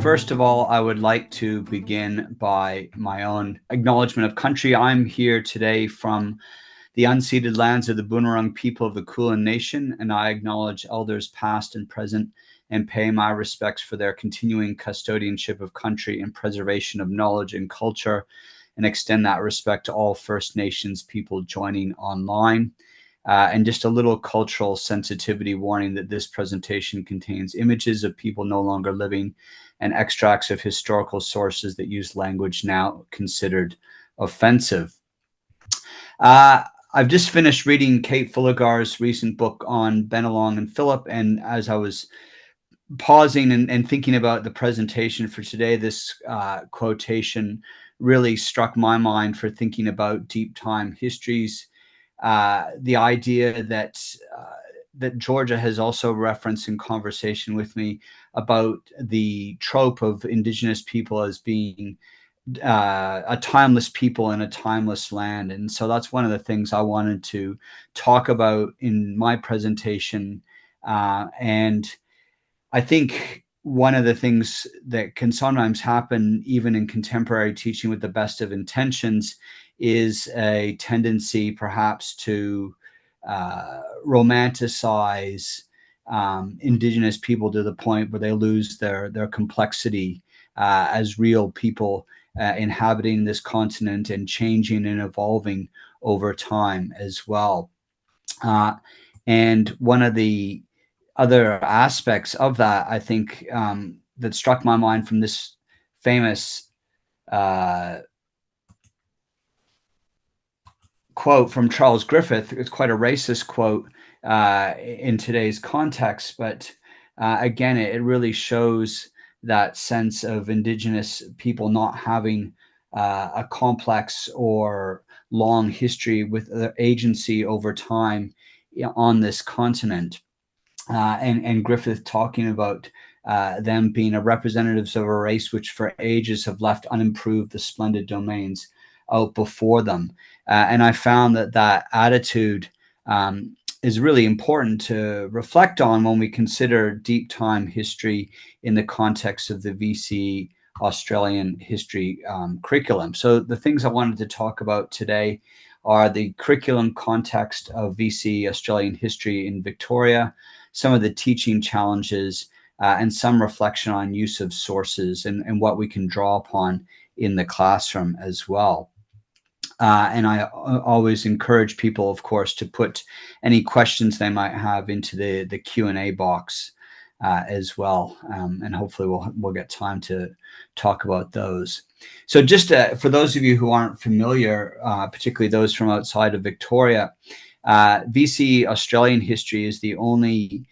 first of all, I would like to begin by my own acknowledgement of country. I'm here today from the unceded lands of the Boonwurrung people of the Kulin Nation, and I acknowledge elders past and present and pay my respects for their continuing custodianship of country and preservation of knowledge and culture, and extend that respect to all First Nations people joining online. And just a little cultural sensitivity warning that this presentation contains images of people no longer living and extracts of historical sources that use language now considered offensive. I've just finished reading Kate Fulligar's recent book on Bennelong and Philip, and as I was pausing and thinking about the presentation for today, this quotation really struck my mind for thinking about deep time histories. The idea that Georgia has also referenced in conversation with me about the trope of Indigenous people as being a timeless people in a timeless land. And so that's one of the things I wanted to talk about in my presentation. And I think one of the things that can sometimes happen, even in contemporary teaching with the best of intentions, is a tendency perhaps to romanticize Indigenous people to the point where they lose their complexity as real people inhabiting this continent and changing and evolving over time as well. And one of the other aspects of that, I think, that struck my mind from this famous quote from Charles Griffith. It's quite a racist quote in today's context, but again, it really shows that sense of Indigenous people not having a complex or long history with their agency over time on this continent. And Griffith talking about them being a representatives of a race which for ages have left unimproved the splendid domains out before them. And I found that attitude is really important to reflect on when we consider deep time history in the context of the VCE Australian history curriculum. So the things I wanted to talk about today are the curriculum context of VCE Australian history in Victoria, some of the teaching challenges, and some reflection on use of sources and what we can draw upon in the classroom as well. And I always encourage people, of course, to put any questions they might have into the Q&A box as well. And hopefully we'll get time to talk about those. So just for those of you who aren't familiar, particularly those from outside of Victoria, VCE Australian history is the only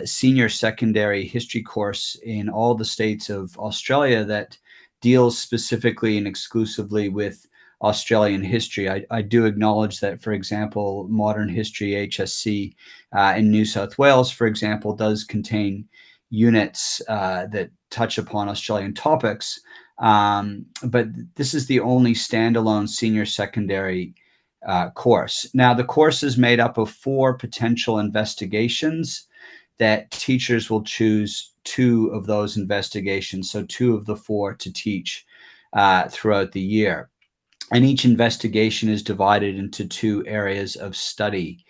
senior secondary history course in all the states of Australia that deals specifically and exclusively with Australian history. I do acknowledge that, for example, Modern History HSC in New South Wales, for example, does contain units that touch upon Australian topics, but this is the only standalone senior secondary course. Now, the course is made up of 4 potential investigations that teachers will choose 2 of those investigations, so 2 of the 4 to teach throughout the year. And each investigation is divided into 2 areas of study.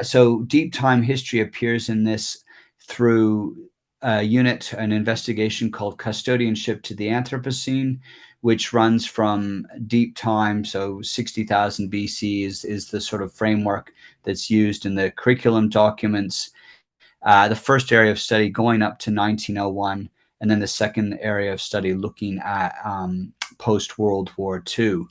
So deep time history appears in this through a unit, an investigation called Custodianship to the Anthropocene, which runs from deep time, so 60,000 BC is the sort of framework that's used in the curriculum documents. The first area of study going up to 1901, and then the second area of study looking at post-World War II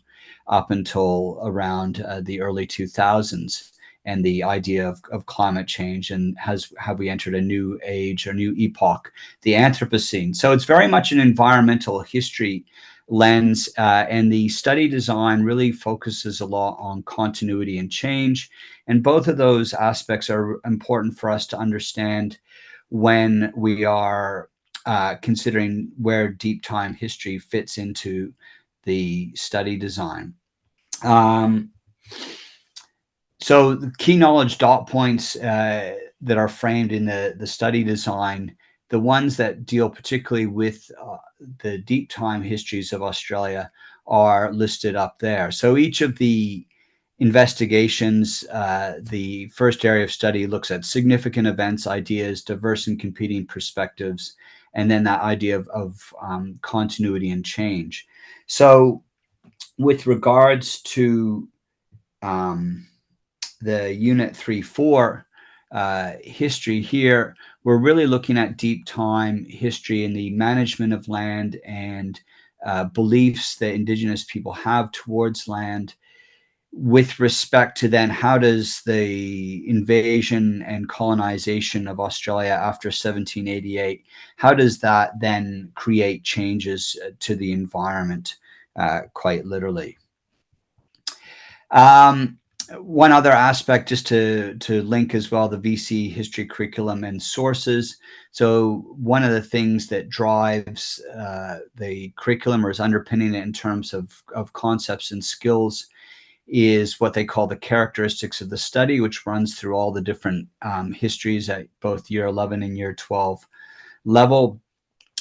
up until around the early 2000s, and the idea of climate change and have we entered a new age or new epoch, the Anthropocene. So it's very much an environmental history lens, and the study design really focuses a lot on continuity and change. And both of those aspects are important for us to understand when we are considering where deep time history fits into the study design. So the key knowledge dot points that are framed in the study design the ones that deal particularly with the deep time histories of Australia are listed up there. So each of the investigations, the first area of study looks at significant events, ideas, diverse and competing perspectives, and then that idea of continuity and change. So with regards to the Unit 3-4 history here, we're really looking at deep time history and the management of land and beliefs that Indigenous people have towards land, with respect to then how does the invasion and colonization of Australia after 1788, how does that then create changes to the environment, quite literally. One other aspect, just to link as well, the VCE history curriculum and sources. So one of the things that drives the curriculum or is underpinning it in terms of concepts and skills is what they call the characteristics of the study, which runs through all the different histories at both year 11 and year 12 level.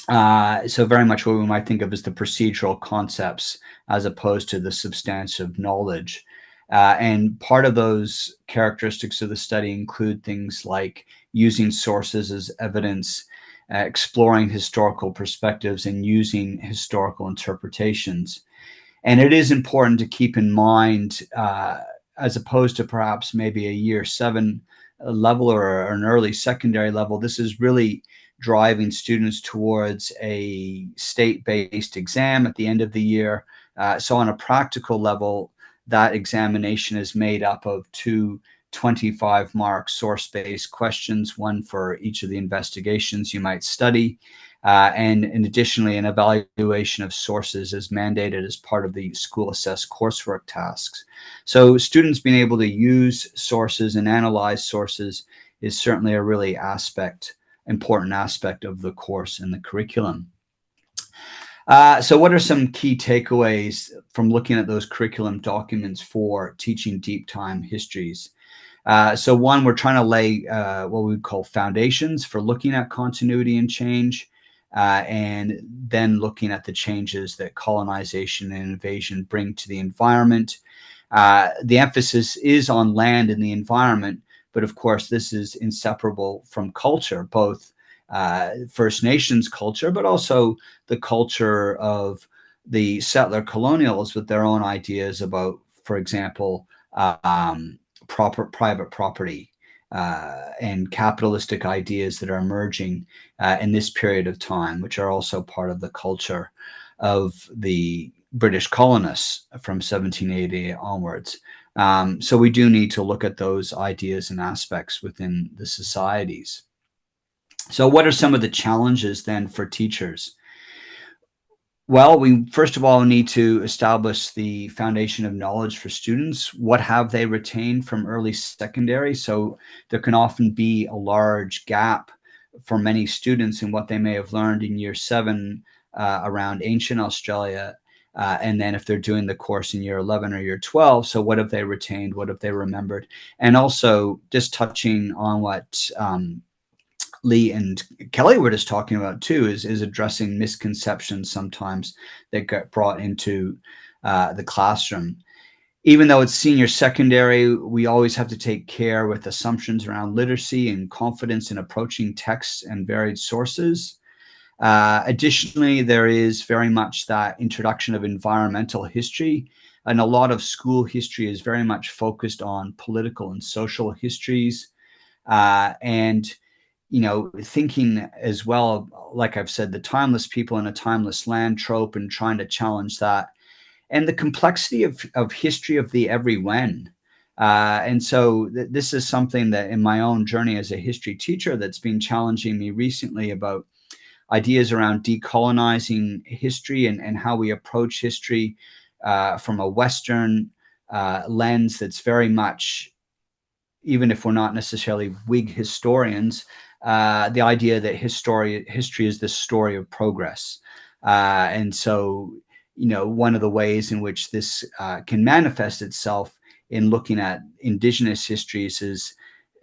So very much what we might think of as the procedural concepts as opposed to the substantive knowledge. And part of those characteristics of the study include things like using sources as evidence, exploring historical perspectives, and using historical interpretations. And it is important to keep in mind, as opposed to perhaps maybe a year 7 level or an early secondary level, this is really driving students towards a state-based exam at the end of the year. So on a practical level, that examination is made up of 2 25-mark source-based questions, one for each of the investigations you might study. And additionally, an evaluation of sources is mandated as part of the school assessed coursework tasks. So students being able to use sources and analyze sources is certainly a really important aspect of the course and the curriculum. So what are some key takeaways from looking at those curriculum documents for teaching deep time histories? So one, we're trying to lay what we would call foundations for looking at continuity and change, and then looking at the changes that colonization and invasion bring to the environment. The emphasis is on land and the environment, but of course this is inseparable from culture, both First Nations culture, but also the culture of the settler colonials with their own ideas about, for example, private property and capitalistic ideas that are emerging in this period of time, which are also part of the culture of the British colonists from 1780 onwards. So we do need to look at those ideas and aspects within the societies. So what are some of the challenges then for teachers? Well, we first of all need to establish the foundation of knowledge for students. What have they retained from early secondary? So there can often be a large gap for many students in what they may have learned in year 7 around ancient Australia. And then if they're doing the course in year 11 or year 12, so what have they retained? What have they remembered? And also just touching on what Lee and Kelly were just talking about too, is addressing misconceptions sometimes that get brought into the classroom. Even though it's senior secondary, we always have to take care with assumptions around literacy and confidence in approaching texts and varied sources. Additionally, there is very much that introduction of environmental history, and a lot of school history is very much focused on political and social histories. And thinking as well, like I've said, the timeless people in a timeless land trope and trying to challenge that, and the complexity of history of the every when. And so this is something that in my own journey as a history teacher that's been challenging me recently about ideas around decolonizing history and how we approach history from a Western lens that's very much, even if we're not necessarily Whig historians, the idea that history is the story of progress. And so, one of the ways in which this can manifest itself in looking at Indigenous histories is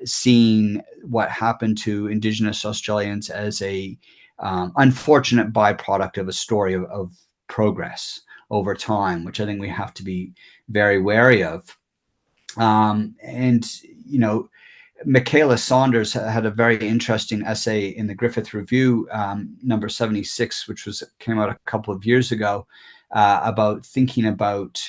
seeing what happened to Indigenous Australians as a unfortunate byproduct of a story of progress over time, which I think we have to be very wary of. And, you know, Michaela Saunders had a very interesting essay in the Griffith Review, number 76, which came out a couple of years ago, about thinking about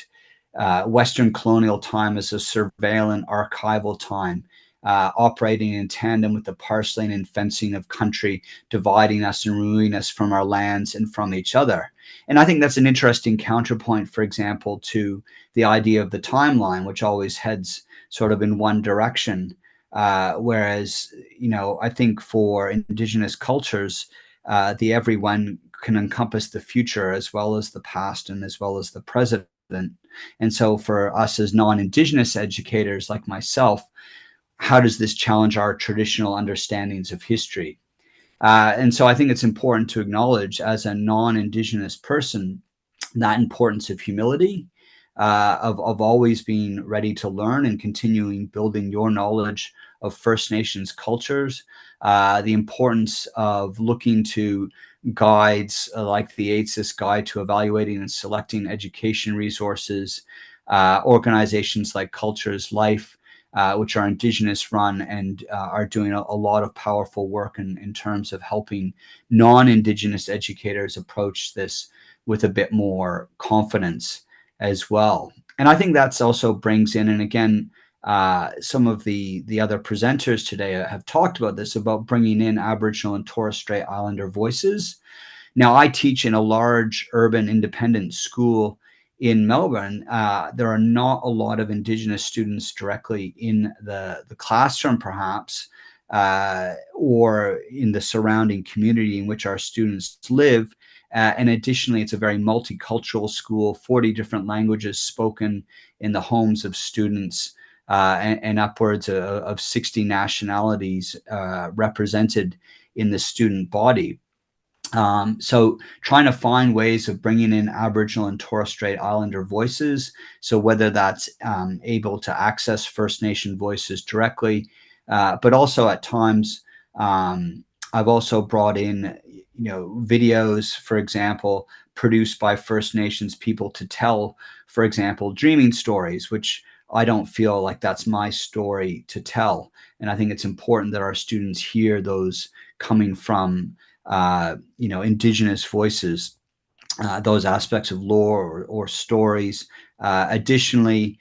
Western colonial time as a surveillant archival time, operating in tandem with the parceling and fencing of country, dividing us and removing us from our lands and from each other. And I think that's an interesting counterpoint, for example, to the idea of the timeline, which always heads sort of in one direction. Whereas, you know, I think for Indigenous cultures, the everyone can encompass the future as well as the past and as well as the present. And so for us as non-Indigenous educators like myself, how does this challenge our traditional understandings of history? And so I think it's important to acknowledge as a non-Indigenous person that importance of humility, of always being ready to learn and continuing building your knowledge of First Nations cultures, the importance of looking to guides like the AIDSIS Guide to Evaluating and Selecting Education Resources, organizations like Cultures Life, which are Indigenous run and are doing a lot of powerful work in terms of helping non-Indigenous educators approach this with a bit more confidence as well. And I think that's also brings in, and again, some of the other presenters today have talked about this, about bringing in Aboriginal and Torres Strait Islander voices. Now, I teach in a large urban independent school in Melbourne. There are not a lot of Indigenous students directly in the classroom, perhaps, or in the surrounding community in which our students live. And additionally, it's a very multicultural school, 40 different languages spoken in the homes of students, and upwards of 60 nationalities represented in the student body. So trying to find ways of bringing in Aboriginal and Torres Strait Islander voices. So whether that's able to access First Nation voices directly, but also at times, I've also brought in, you know, videos, for example, produced by First Nations people to tell, for example, dreaming stories, which I don't feel like that's my story to tell. And I think it's important that our students hear those coming from you know, Indigenous voices, those aspects of lore or stories. Additionally,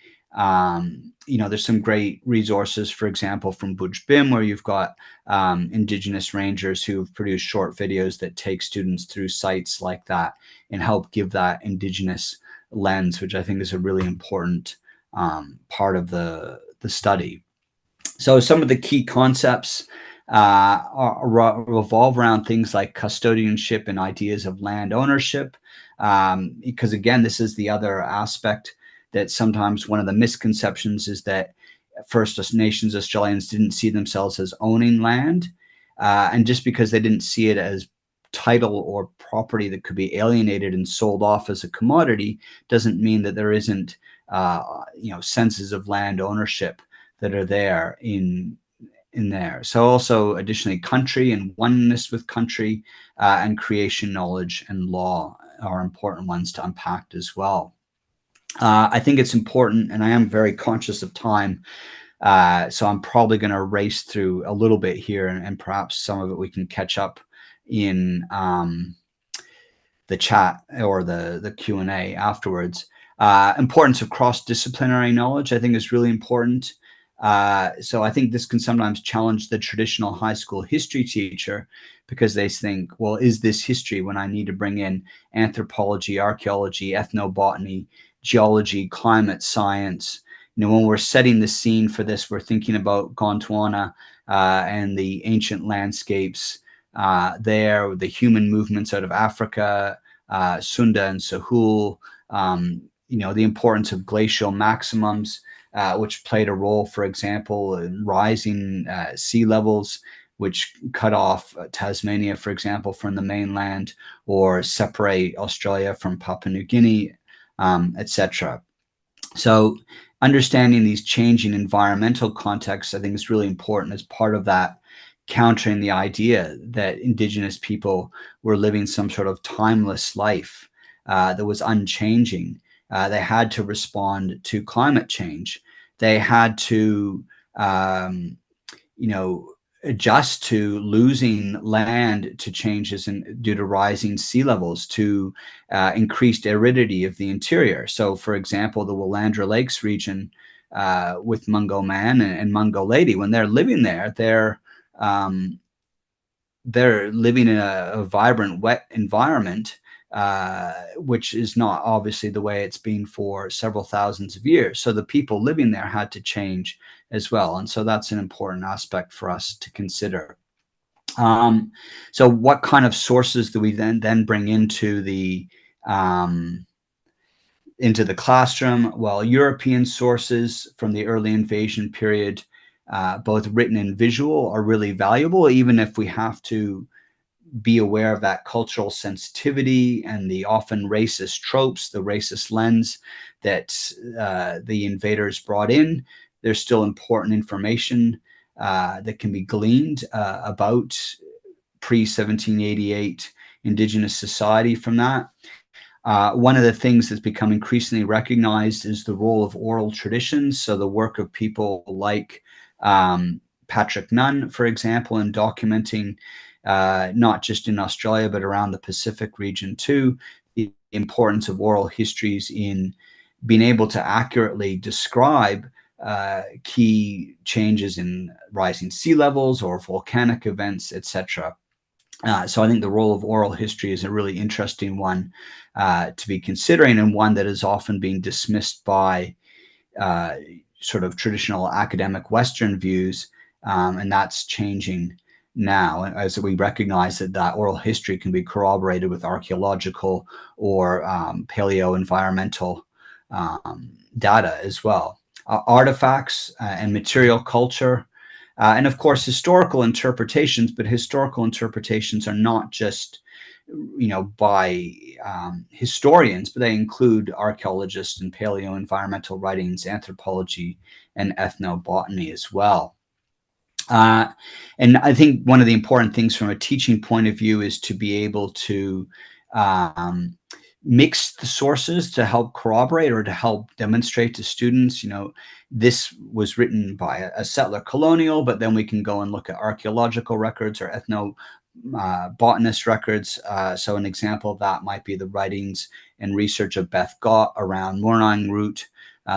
you know, there's some great resources, for example, from Budj Bim, where you've got Indigenous rangers who've produced short videos that take students through sites like that and help give that Indigenous lens, which I think is a really important part of the study. So some of the key concepts revolve around things like custodianship and ideas of land ownership, because again, this is the other aspect that sometimes one of the misconceptions is that First Nations Australians didn't see themselves as owning land, and just because they didn't see it as title or property that could be alienated and sold off as a commodity doesn't mean that there isn't you know, senses of land ownership that are there in there. So also additionally, country and oneness with country, and creation knowledge and law are important ones to unpack as well. I think it's important, and I am very conscious of time, so I'm probably going to race through a little bit here, and perhaps some of it we can catch up in the chat or the Q&A afterwards. Importance of cross-disciplinary knowledge, I think, is really important. So I think this can sometimes challenge the traditional high school history teacher, because they think, well, is this history when I need to bring in anthropology, archaeology, ethnobotany, geology, climate science? You know, when we're setting the scene for this, we're thinking about Gondwana and the ancient landscapes there, the human movements out of Africa, Sunda and Sahul, you know, the importance of glacial maximums, which played a role, for example, in rising sea levels, which cut off Tasmania, for example, from the mainland, or separate Australia from Papua New Guinea, etc. So understanding these changing environmental contexts, I think, is really important as part of that, countering the idea that Indigenous people were living some sort of timeless life that was unchanging. They had to respond to climate change. They had to, um, you know, adjust to losing land to changes due to rising sea levels, to increased aridity of the interior. So, for example, the Willandra Lakes region with Mungo Man and Mungo Lady, when they're living there, um, they're living in a vibrant, wet environment, which is not obviously the way it's been for several thousands of years. So the people living there had to change as well. And so that's an important aspect for us to consider. Um, so what kind of sources do we then bring um, into the classroom? Well, European sources from the early invasion period, both written and visual, are really valuable, even if we have to be aware of that cultural sensitivity and the often racist tropes, the racist lens that the invaders brought in. There's still important information that can be gleaned about pre-1788 Indigenous society from that. One of the things that's become increasingly recognized is the role of oral traditions. So the work of people like Patrick Nunn, for example, in documenting not just in Australia, but around the Pacific region too, the importance of oral histories in being able to accurately describe key changes in rising sea levels or volcanic events, etc. So I think the role of oral history is a really interesting one to be considering, and one that is often being dismissed by uh, sort of traditional academic Western views, and that's changing now as we recognize that oral history can be corroborated with archaeological or paleo-environmental data as well. Artifacts and material culture, and of course historical interpretations, but historical interpretations are not just by historians, but they include archaeologists and paleo-environmental writings, anthropology, and ethnobotany as well. Uh, and I think one of the important things from a teaching point of view is to be able to um, mix the sources to help corroborate or to help demonstrate to students, this was written by a settler colonial, but then we can go and look at archaeological records or botanist records. So an example of that might be the writings and research of Beth Gott around Mornang root,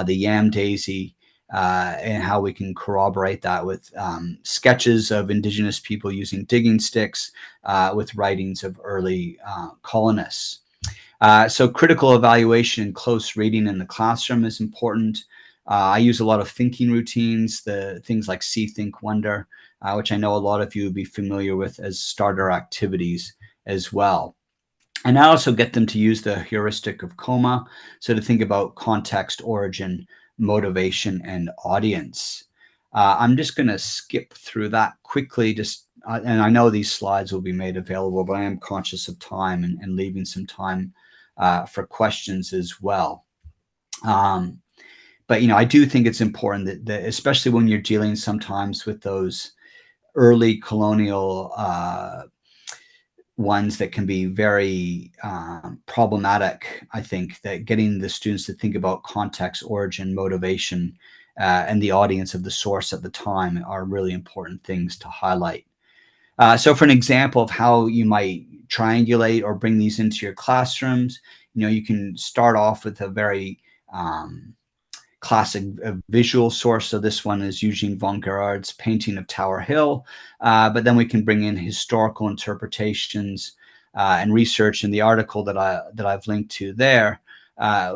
the yam daisy, and how we can corroborate that with sketches of Indigenous people using digging sticks, with writings of early colonists. So critical evaluation and close reading in the classroom is important. I use a lot of thinking routines, the things like See, Think, Wonder, which I know a lot of you would be familiar with as starter activities as well. And I also get them to use the heuristic of COMA, so to think about context, origin, motivation, and audience. I'm just going to skip through that quickly, and I know these slides will be made available, but I am conscious of time and leaving some time for questions as well. But I do think it's important that especially when you're dealing sometimes with those early colonial ones that can be very problematic, I think that getting the students to think about context, origin, motivation, and the audience of the source at the time are really important things to highlight. So for an example of how you might triangulate or bring these into your classrooms, you can start off with a very classic visual source. So this one is Eugene von Gerard's painting of Tower Hill, but then we can bring in historical interpretations and research. And the article that I've linked to there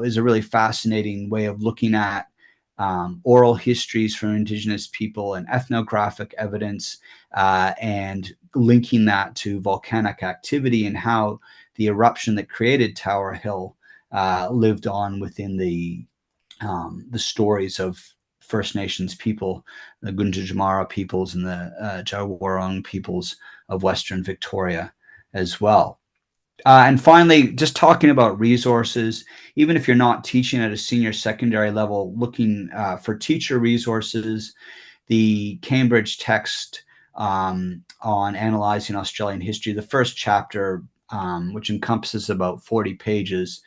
is a really fascinating way of looking at oral histories from Indigenous people and ethnographic evidence, and linking that to volcanic activity and how the eruption that created Tower Hill lived on within the stories of First Nations people, the Gunditjmara peoples and the Jawarong peoples of Western Victoria as well. And finally, just talking about resources, even if you're not teaching at a senior secondary level, looking for teacher resources, the Cambridge text on analyzing Australian history, the first chapter, which encompasses about 40 pages,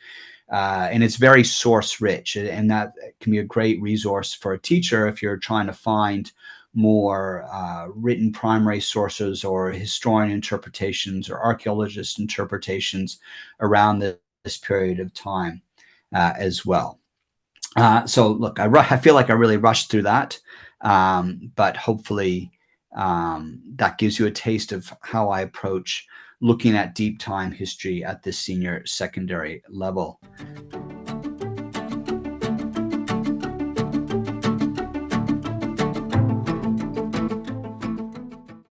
and it's very source rich, and that can be a great resource for a teacher if you're trying to find more written primary sources or historian interpretations or archaeologist interpretations around this period of time as well. So look, I feel like I really rushed through that, but hopefully that gives you a taste of how I approach looking at deep time history at the senior secondary level.